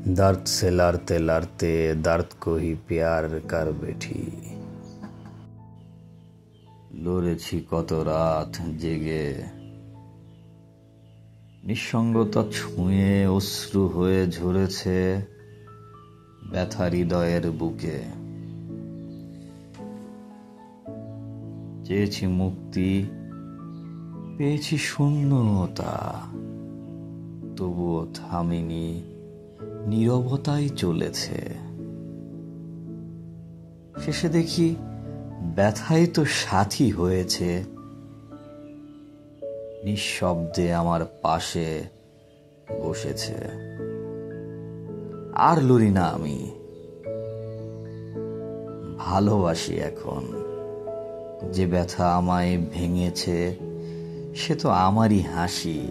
दर्द से लड़ते लड़ते दर्द को ही प्यार कर बैठी। লড়েছি কত রাত জেগে, নিঃসঙ্গতা ছুঁয়ে অশ্রু হয়ে ঝরেছে ব্যথা হৃদয়ের বুকে। চেয়েছি মুক্তি, পেয়েছি শূন্যতা, তবুও থামিনি, নীরবতাই চলেছে। শেষে দেখি ব্যথাই তো সাথী হয়েছে, নিঃশব্দে আমার পাশে বসেছে। আর লড়ি না আমি, ভালোবাসি এখন। যে ব্যথা আমায় ভেঙেছে সে তো আমারই হাসি।